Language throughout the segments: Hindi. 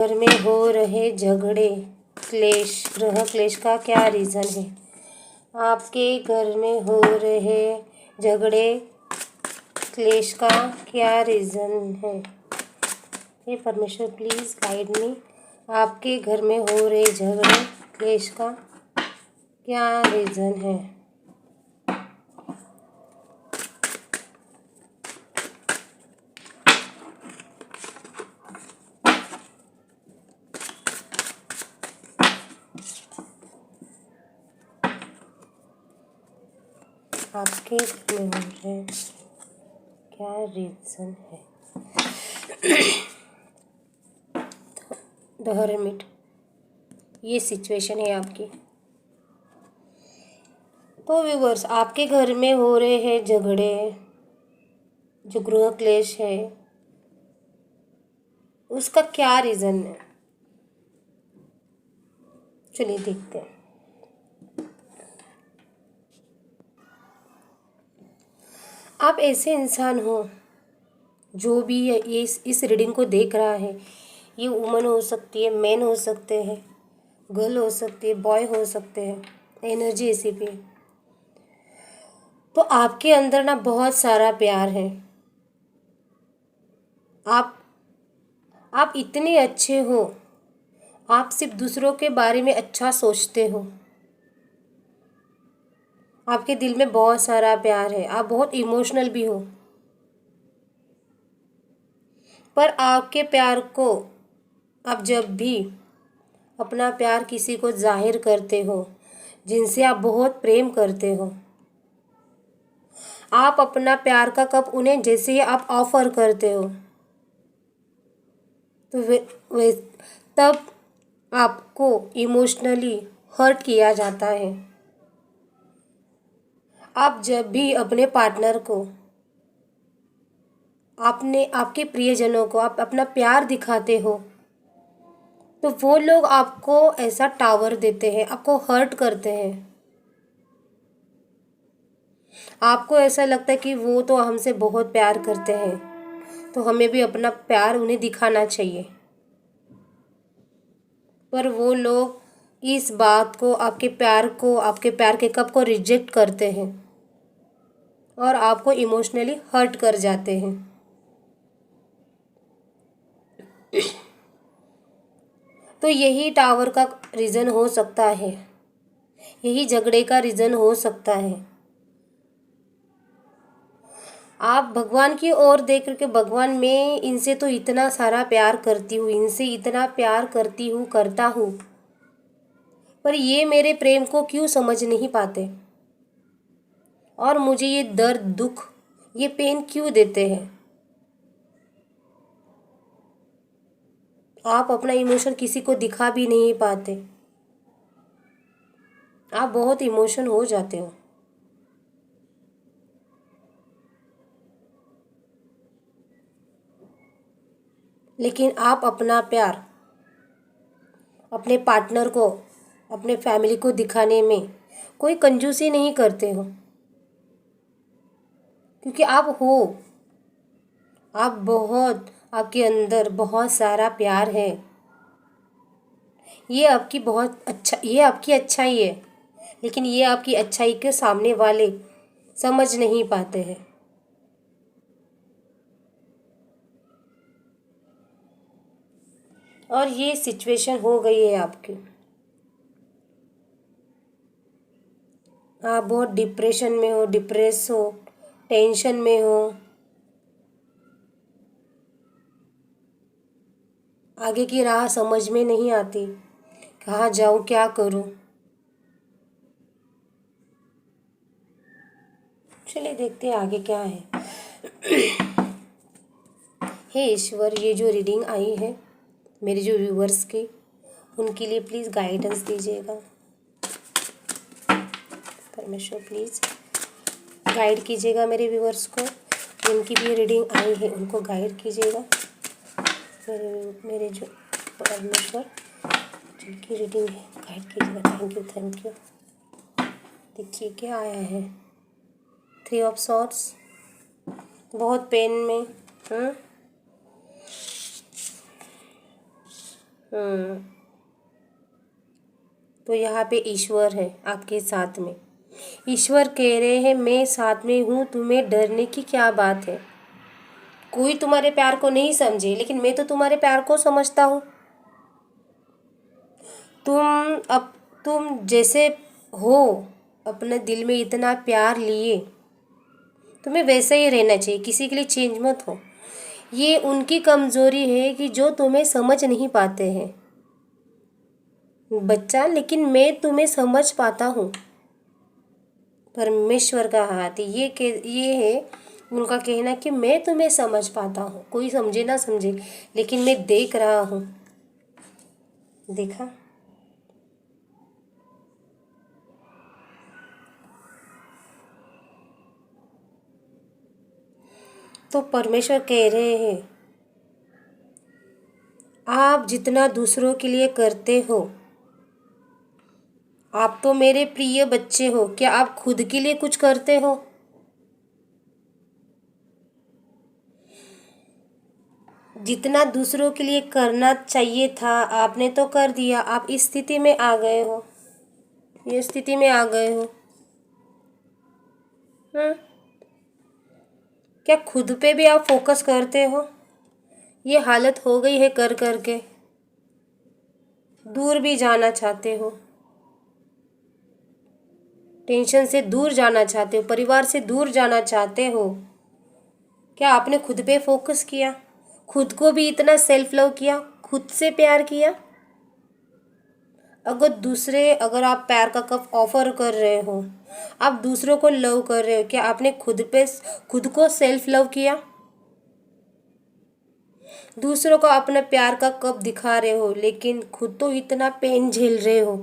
घर में हो रहे झगड़े क्लेश, ग्रह क्लेश का क्या रीज़न है? आपके घर में हो रहे झगड़े क्लेश का क्या रीज़न है? हे परमेश्वर प्लीज़ गाइड मी। आपके घर में हो रहे झगड़े क्लेश का क्या रीज़न है? आपके घर में हो रहे क्या रीज़न है? द हर्मिट, ये सिचुएशन है आपकी। तो व्यूअर्स, आपके घर में हो रहे हैं झगड़े, जो गृह क्लेश है, उसका क्या रीज़न है? चलिए देखते हैं। आप ऐसे इंसान हो, जो भी ये इस रीडिंग को देख रहा है, ये वुमन हो सकती है, मैन हो सकते हैं, गर्ल हो सकती है, बॉय हो सकते हैं, एनर्जी ऐसी भी है। तो आपके अंदर ना बहुत सारा प्यार है। आप इतने अच्छे हो, आप सिर्फ दूसरों के बारे में अच्छा सोचते हो। आपके दिल में बहुत सारा प्यार है, आप बहुत इमोशनल भी हो। पर आपके प्यार को, आप जब भी अपना प्यार किसी को जाहिर करते हो, जिनसे आप बहुत प्रेम करते हो, आप अपना प्यार का कप उन्हें जैसे ही आप ऑफर करते हो, तो वे तब आपको इमोशनली हर्ट किया जाता है। आप जब भी अपने पार्टनर को, आपके प्रियजनों को आप अपना प्यार दिखाते हो, तो वो लोग आपको ऐसा टावर देते हैं, आपको हर्ट करते हैं। आपको ऐसा लगता है कि वो तो हमसे बहुत प्यार करते हैं, तो हमें भी अपना प्यार उन्हें दिखाना चाहिए। पर वो लोग इस बात को, आपके प्यार के कप को रिजेक्ट करते हैं और आपको इमोशनली हर्ट कर जाते हैं। तो यही टावर का रीज़न हो सकता है, यही झगड़े का रीज़न हो सकता है। आप भगवान की ओर देख करके, भगवान मैं इनसे तो इतना सारा प्यार करती हूँ, इनसे इतना प्यार करती हूँ, करता हूँ, पर ये मेरे प्रेम को क्यों समझ नहीं पाते, और मुझे ये दर्द, दुख, ये पेन क्यों देते हैं। आप अपना इमोशन किसी को दिखा भी नहीं पाते, आप बहुत इमोशन हो जाते हो। लेकिन आप अपना प्यार अपने पार्टनर को, अपने फैमिली को दिखाने में कोई कंजूसी नहीं करते हो, क्योंकि आपके अंदर बहुत सारा प्यार है। ये आपकी अच्छाई है, लेकिन ये आपकी अच्छाई के सामने वाले समझ नहीं पाते हैं। और ये सिचुएशन हो गई है आपकी। आप बहुत डिप्रेशन में हो, डिप्रेस हो, टेंशन में हो, आगे की राह समझ में नहीं आती, कहाँ जाऊँ, क्या करूँ। चलिए देखते हैं आगे क्या है। हे ईश्वर, ये जो रीडिंग आई है मेरे जो व्यूवर्स की, उनके लिए प्लीज़ गाइडेंस दीजिएगा। परमेश्वर प्लीज़ गाइड कीजिएगा मेरे व्यूवर्स को, जिनकी भी रीडिंग आई है उनको गाइड कीजिएगा। मेरे जो परमेश्वर जिनकी रीडिंग है गाइड कीजिएगा। Thank you. देखिए क्या आया है, 3 ऑफ सॉर्ड्स, बहुत पेन में। हम्म। तो यहाँ पे ईश्वर है आपके साथ में। ईश्वर कह रहे हैं मैं साथ में हूँ, तुम्हें डरने की क्या बात है। कोई तुम्हारे प्यार को नहीं समझे, लेकिन मैं तो तुम्हारे प्यार को समझता हूँ। अब तुम जैसे हो, अपने दिल में इतना प्यार लिए, तुम्हें वैसे ही रहना चाहिए, किसी के लिए चेंज मत हो। ये उनकी कमज़ोरी है कि जो तुम्हें समझ नहीं पाते हैं बच्चा, लेकिन मैं तुम्हें समझ पाता हूँ। परमेश्वर का हाथ ये है उनका कहना कि मैं तुम्हें समझ पाता हूँ, कोई समझे ना समझे, लेकिन मैं देख रहा हूँ। देखा। तो परमेश्वर कह रहे हैं आप जितना दूसरों के लिए करते हो, आप तो मेरे प्रिय बच्चे हो, क्या आप खुद के लिए कुछ करते हो। जितना दूसरों के लिए करना चाहिए था आपने तो कर दिया, आप इस स्थिति में आ गए हो, ये स्थिति में आ गए हो। क्या खुद पे भी आप फोकस करते हो। ये हालत हो गई है कर कर के, दूर भी जाना चाहते हो, टेंशन से दूर जाना चाहते हो, परिवार से दूर जाना चाहते हो। क्या आपने खुद पे फोकस किया, खुद को भी इतना सेल्फ लव किया, खुद से प्यार किया। अगर आप प्यार का कप ऑफर कर रहे हो, आप दूसरों को लव कर रहे हो, क्या आपने खुद को सेल्फ लव किया। दूसरों को अपना प्यार का कप दिखा रहे हो, लेकिन खुद तो इतना पेन झेल रहे हो।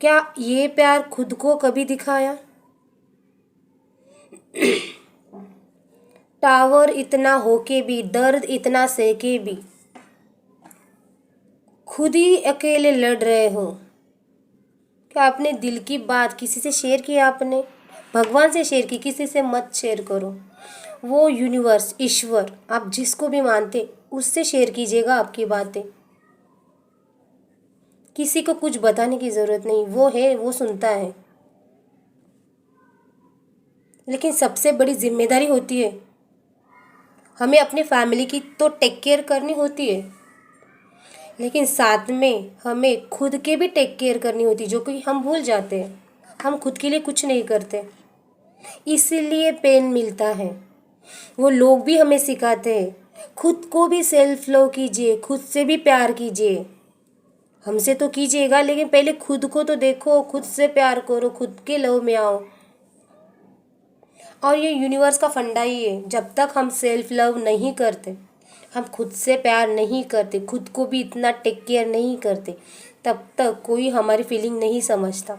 क्या ये प्यार खुद को कभी दिखाया। टावर इतना होके भी, दर्द इतना सहके भी खुद ही अकेले लड़ रहे हो। क्या आपने दिल की बात किसी से शेयर की। आपने भगवान से शेयर की, किसी से मत शेयर करो। वो यूनिवर्स, ईश्वर, आप जिसको भी मानते उससे शेयर कीजिएगा आपकी बातें। किसी को कुछ बताने की ज़रूरत नहीं, वो है, वो सुनता है। लेकिन सबसे बड़ी जिम्मेदारी होती है, हमें अपनी फैमिली की तो टेक केयर करनी होती है, लेकिन साथ में हमें खुद के भी टेक केयर करनी होती है, जो कि हम भूल जाते हैं। हम खुद के लिए कुछ नहीं करते, इसीलिए पेन मिलता है। वो लोग भी हमें सिखाते हैं खुद को भी सेल्फ लव कीजिए, खुद से भी प्यार कीजिए। हमसे तो कीजिएगा, लेकिन पहले खुद को तो देखो, खुद से प्यार करो, खुद के लव में आओ। और ये यूनिवर्स का फंडा ही है, जब तक हम सेल्फ लव नहीं करते, हम खुद से प्यार नहीं करते, खुद को भी इतना टेक केयर नहीं करते, तब तक कोई हमारी फीलिंग नहीं समझता।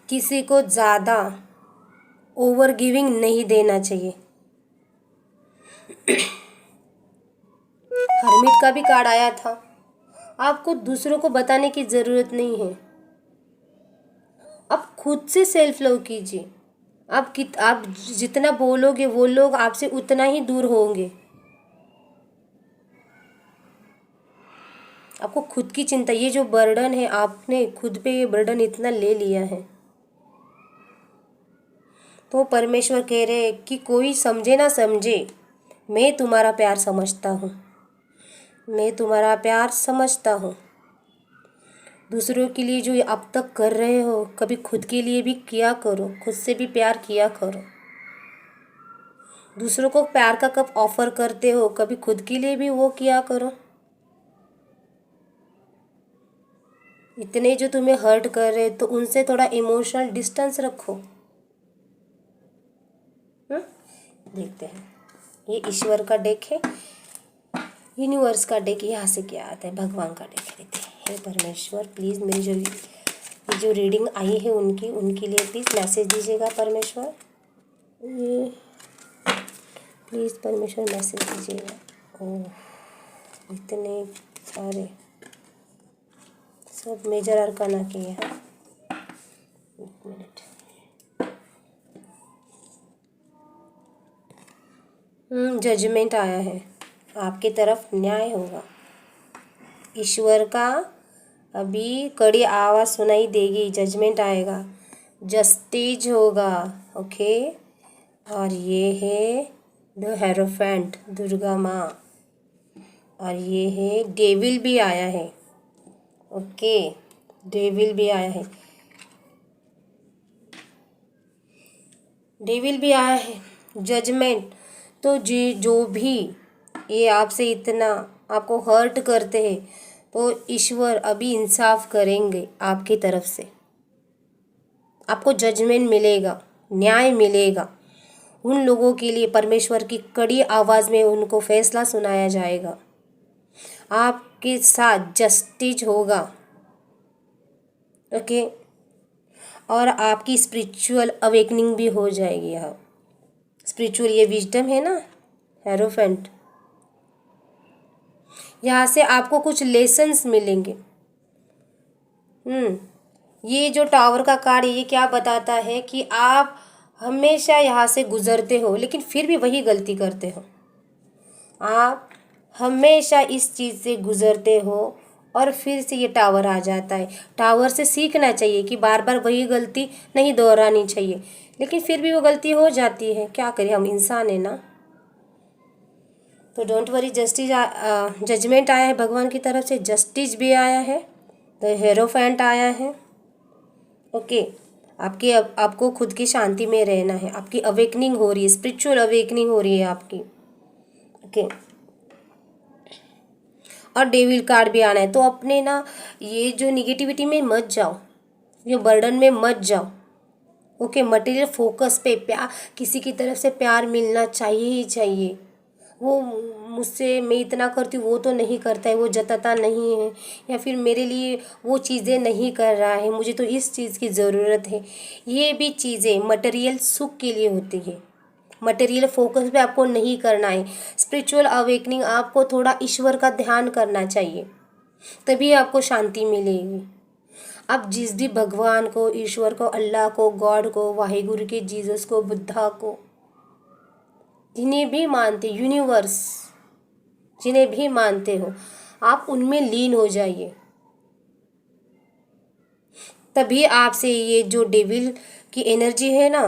किसी को ज़्यादा ओवर गिविंग नहीं देना चाहिए। हर्मिट का भी कार्ड आया था। आपको दूसरों को बताने की ज़रूरत नहीं है, आप खुद से सेल्फ लव कीजिए। आप जितना बोलोगे वो लोग आपसे उतना ही दूर होंगे। आपको खुद की चिंता, ये जो बर्डन है, आपने खुद पे ये बर्डन इतना ले लिया है। तो परमेश्वर कह रहे हैं कि कोई समझे ना समझे, मैं तुम्हारा प्यार समझता हूँ, मैं तुम्हारा प्यार समझता हूँ। दूसरों के लिए जो अब तक कर रहे हो, कभी खुद के लिए भी किया करो, खुद से भी प्यार किया करो। दूसरों को प्यार का कप ऑफर करते हो, कभी खुद के लिए भी वो किया करो। इतने जो तुम्हें हर्ट कर रहे, तो उनसे थोड़ा इमोशनल डिस्टेंस रखो। देखते हैं, ये ईश्वर का डेक है, यूनिवर्स का डेक। यहाँ से क्या आता है, भगवान का डेक लेते हैं। हे परमेश्वर, प्लीज़ मेरी जो रीडिंग आई है उनके लिए प्लीज़ मैसेज दीजिएगा परमेश्वर। ये प्लीज़ परमेश्वर मैसेज दीजिएगा। ओह, इतने सारे सब मेजर अरकाना के हैं। एक मिनट। जजमेंट आया है। आपकी तरफ न्याय होगा। ईश्वर का अभी कड़ी आवाज़ सुनाई देगी, जजमेंट आएगा, जस्टिस होगा। ओके, और ये है द हेरोफेंट, दुर्गा माँ, और ये है डेविल भी आया है। ओके, डेविल भी आया है, डेविल भी आया है, जजमेंट। तो जो भी ये आपसे इतना आपको हर्ट करते हैं, तो ईश्वर अभी इंसाफ करेंगे आपकी तरफ से, आपको जजमेंट मिलेगा, न्याय मिलेगा। उन लोगों के लिए परमेश्वर की कड़ी आवाज़ में उनको फैसला सुनाया जाएगा, आपके साथ जस्टिस होगा। ओके, और आपकी स्पिरिचुअल अवेकनिंग भी हो जाएगी। आप स्पिरिचुअल, ये विजडम है ना, हेरोफेंट, यहाँ से आपको कुछ लेसन्स मिलेंगे। ये जो टावर का कार्ड ये क्या बताता है कि आप हमेशा यहाँ से गुजरते हो, लेकिन फिर भी वही गलती करते हो। आप हमेशा इस चीज़ से गुजरते हो और फिर से ये टावर आ जाता है। टावर से सीखना चाहिए कि बार बार वही गलती नहीं दोहरानी चाहिए, लेकिन फिर भी वो गलती हो जाती है। क्या करें, हम इंसान है ना। तो डोंट वरी, जस्टिस जजमेंट आया है भगवान की तरफ से, जस्टिस भी आया है, तो हेरोफेंट आया है। ओके, आपको खुद की शांति में रहना है, आपकी अवेकनिंग हो रही है, स्पिरिचुअल अवेकनिंग हो रही है आपकी। ओके, और डेविल कार्ड भी आना है। तो अपने ना ये जो निगेटिविटी में मत जाओ, ये बर्डन में मत जाओ। ओके, मटेरियल फोकस पे, प्यार, किसी की तरफ से प्यार मिलना चाहिए ही चाहिए। वो मुझसे, मैं इतना करती हूँ वो तो नहीं करता है, वो जताता नहीं है, या फिर मेरे लिए वो चीज़ें नहीं कर रहा है, मुझे तो इस चीज़ की ज़रूरत है। ये भी चीज़ें मटेरियल सुख के लिए होती है, मटेरियल फोकस पे आपको नहीं करना है। स्पिरिचुअल अवेकनिंग, आपको थोड़ा ईश्वर का ध्यान करना चाहिए, तभी आपको शांति मिलेगी। आप जिस भी भगवान को, ईश्वर को, अल्लाह को, गॉड को, वाहिगुरु के, जीसस को, बुद्धा को, जिन्हें भी मानते, यूनिवर्स जिन्हें भी मानते हो, आप उनमें लीन हो जाइए। तभी आपसे ये जो डेविल की एनर्जी है ना,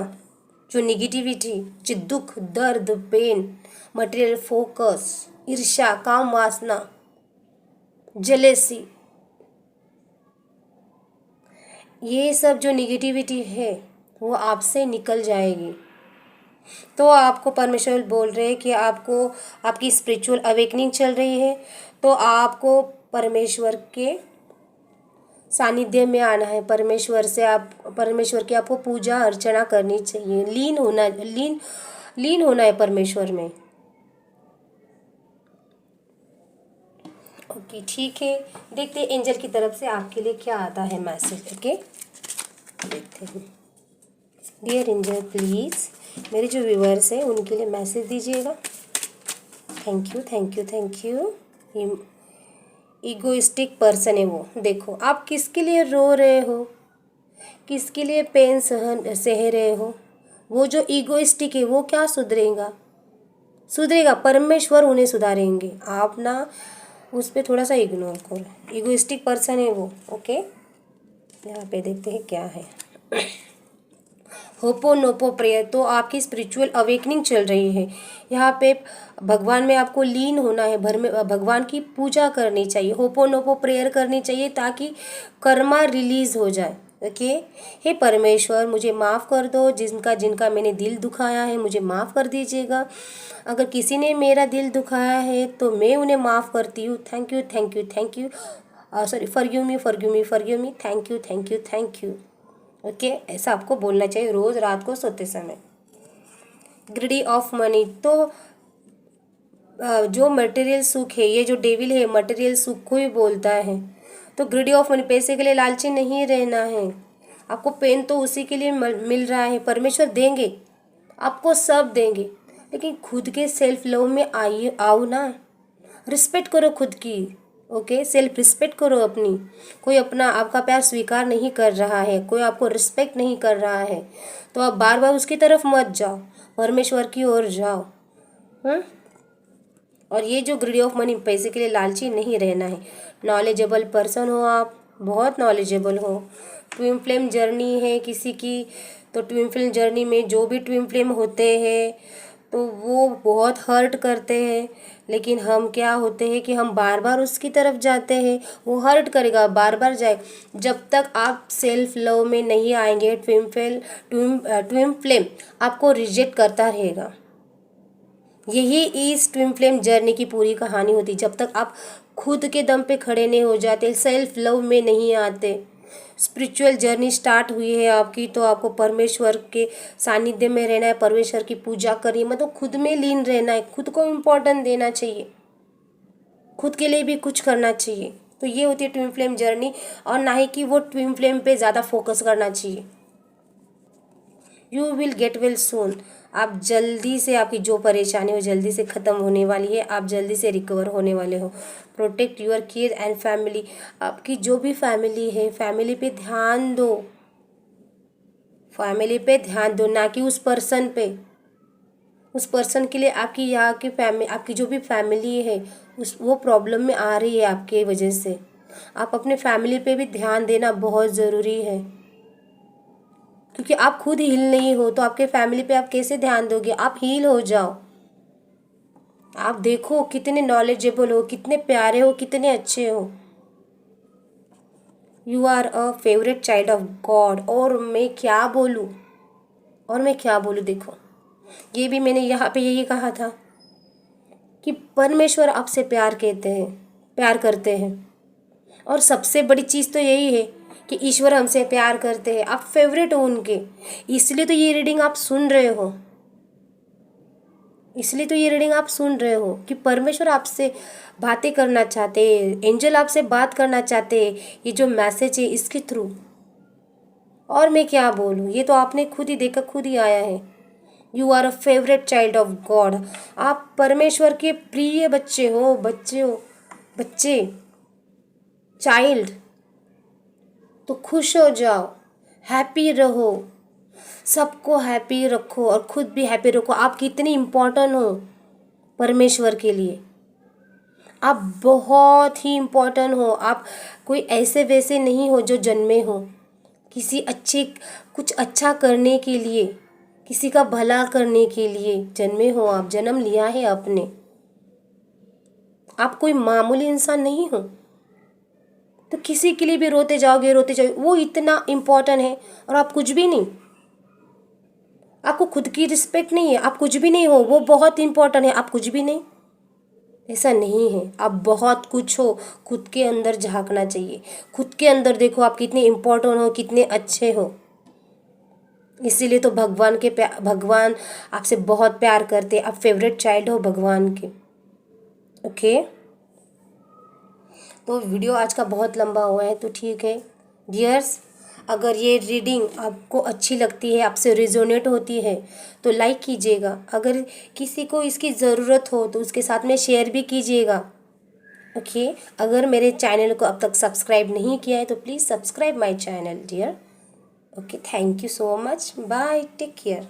जो निगेटिविटी, जो दुख, दर्द, पेन, मटेरियल फोकस, ईर्ष्या, काम वासना, जेलेसी, ये सब जो निगेटिविटी है वो आपसे निकल जाएगी। तो आपको परमेश्वर बोल रहे हैं कि आपको, आपकी स्पिरिचुअल अवेकनिंग चल रही है, तो आपको परमेश्वर के सानिध्य में आना है। परमेश्वर की आपको पूजा अर्चना करनी चाहिए, लीन होना है परमेश्वर में। ओके, ठीक है, देखते हैं एंजल की तरफ से आपके लिए क्या आता है मैसेज। ओके, देखते हैं। डियर एंजल, प्लीज़ मेरे जो व्यूअर्स हैं उनके लिए मैसेज दीजिएगा। Thank you, thank you, thank you. Egoistic person है वो। देखो, आप किसके लिए रो रहे हो, किसके लिए पेन सह रहे हो। वो जो ईगोइस्टिक है वो क्या सुधरेगा, परमेश्वर उन्हें सुधारेंगे। आप ना उस पर थोड़ा सा इग्नोर करो। ईगोइस्टिक पर्सन है वो। ओके, यहाँ पे देखते हैं क्या है। होपोनोपो प्रेयर, तो आपकी स्पिरिचुअल अवेकनिंग चल रही है। यहाँ पे भगवान में आपको लीन होना है, भगवान की पूजा करनी चाहिए, होपोनोपो प्रेयर करनी चाहिए, ताकि कर्मा रिलीज हो जाए। ओके, हे परमेश्वर, मुझे माफ़ कर दो, जिनका मैंने दिल दुखाया है मुझे माफ़ कर दीजिएगा। अगर किसी ने मेरा दिल दुखाया है तो मैं उन्हें माफ़ करती हूँ। Thank you, thank you, thank you. Sorry, forgive me, forgive me, forgive me. Thank you, thank you, thank you. Okay, ऐसा आपको बोलना चाहिए रोज़ रात को सोते समय। ग्रीडी ऑफ मनी, तो जो मटेरियल सुख है, ये जो डेविल है मटेरियल सुख को ही बोलता है। तो ग्रीडी ऑफ मनी, पैसे के लिए लालची नहीं रहना है। आपको पेन तो उसी के लिए मिल रहा है, परमेश्वर देंगे, आपको सब देंगे, लेकिन खुद के सेल्फ लव में आओ ना। रिस्पेक्ट करो खुद की। ओके, सेल्फ रिस्पेक्ट करो अपनी। कोई अपना आपका प्यार स्वीकार नहीं कर रहा है, कोई आपको रिस्पेक्ट नहीं कर रहा है, तो आप बार बार उसकी तरफ मत जाओ, परमेश्वर की ओर जाओ। और ये जो ग्रीडी ऑफ मनी, पैसे के लिए लालची नहीं रहना है। नॉलेजेबल पर्सन हो आप, बहुत नॉलेजेबल हो। ट्विन फ्लेम जर्नी है किसी की, तो ट्विन फ्लेम जर्नी में जो भी ट्विन फ्लेम होते हैं तो वो बहुत हर्ट करते हैं, लेकिन हम क्या होते हैं कि हम बार बार उसकी तरफ जाते हैं। वो हर्ट करेगा, बार बार जाए। जब तक आप सेल्फ लव में नहीं आएंगे, ट्विन फ्लेम आपको रिजेक्ट करता रहेगा। यही इस ट्विन फ्लेम जर्नी की पूरी कहानी होती। जब तक आप खुद के दम पे खड़े नहीं हो जाते, सेल्फ लव में नहीं आते। स्पिरिचुअल जर्नी स्टार्ट हुई है आपकी, तो आपको परमेश्वर के सानिध्य में रहना है, परमेश्वर की पूजा करनी, मतलब खुद में लीन रहना है, खुद को इम्पोर्टेंट देना चाहिए, खुद के लिए भी कुछ करना चाहिए। तो ये होती है ट्विन फ्लेम जर्नी, और ना ही कि वो ट्विन फ्लेम पे ज़्यादा फोकस करना चाहिए। You will get well soon. आप जल्दी से, आपकी जो परेशानी हो जल्दी से ख़त्म होने वाली है, आप जल्दी से रिकवर होने वाले हो। Protect your kids and family. आपकी जो भी फैमिली है, फैमिली पे ध्यान दो, फैमिली पे ध्यान दो, ना कि उस पर्सन पे। उस पर्सन के लिए आपकी यहाँ की फैमिली, आपकी जो भी फैमिली है वो प्रॉब्लम में आ रही है आपके वजह से। आप अपने फैमिली पे भी ध्यान देना बहुत ज़रूरी है, क्योंकि आप खुद हील नहीं हो तो आपके फैमिली पे आप कैसे ध्यान दोगे। आप हील हो जाओ। आप देखो कितने नॉलेजेबल हो, कितने प्यारे हो, कितने अच्छे हो। You are a favourite child of God. और मैं क्या बोलूँ, देखो ये भी मैंने यहाँ पे यही कहा था कि परमेश्वर आपसे प्यार करते हैं। और सबसे बड़ी चीज़ तो यही है कि ईश्वर हमसे प्यार करते हैं, आप फेवरेट हो उनके। इसलिए तो ये रीडिंग आप सुन रहे हो, कि परमेश्वर आपसे बातें करना चाहते हैं, एंजल आपसे बात करना चाहते हैं, ये जो मैसेज है इसके थ्रू। और मैं क्या बोलूँ, ये तो आपने खुद ही देखा, खुद ही आया है। You are a favourite child of God. आप परमेश्वर के प्रिय बच्चे हो, चाइल्ड। तो खुश हो जाओ, हैप्पी रहो, सबको हैप्पी रखो और खुद भी हैप्पी रखो। आप कितनी इम्पोर्टेंट हो परमेश्वर के लिए, आप बहुत ही इम्पोर्टेंट हो। आप कोई ऐसे वैसे नहीं हो जो जन्मे हो कुछ अच्छा करने के लिए, किसी का भला करने के लिए जन्मे हो। आप जन्म लिया है आपने, आप कोई मामूली इंसान नहीं हो। तो किसी के लिए भी रोते जाओगे, वो इतना इम्पोर्टेंट है और आप कुछ भी नहीं। आपको खुद की रिस्पेक्ट नहीं है, आप कुछ भी नहीं हो। वो बहुत इम्पोर्टेंट है, आप कुछ भी नहीं। ऐसा नहीं है, आप बहुत कुछ हो। खुद के अंदर झांकना चाहिए, खुद के अंदर देखो आप कितने इम्पोर्टेंट हो, कितने अच्छे हो। इसीलिए तो भगवान आपसे बहुत प्यार करते। आप फेवरेट चाइल्ड हो भगवान के। ओके, तो वीडियो आज का बहुत लंबा हुआ है, तो ठीक है डियर्स। अगर ये रीडिंग आपको अच्छी लगती है, आपसे रिजोनेट होती है, तो लाइक कीजिएगा। अगर किसी को इसकी ज़रूरत हो तो उसके साथ में शेयर भी कीजिएगा। ओके, अगर मेरे चैनल को अब तक सब्सक्राइब नहीं किया है तो please subscribe my channel dear. Okay, thank you so much, bye, take care.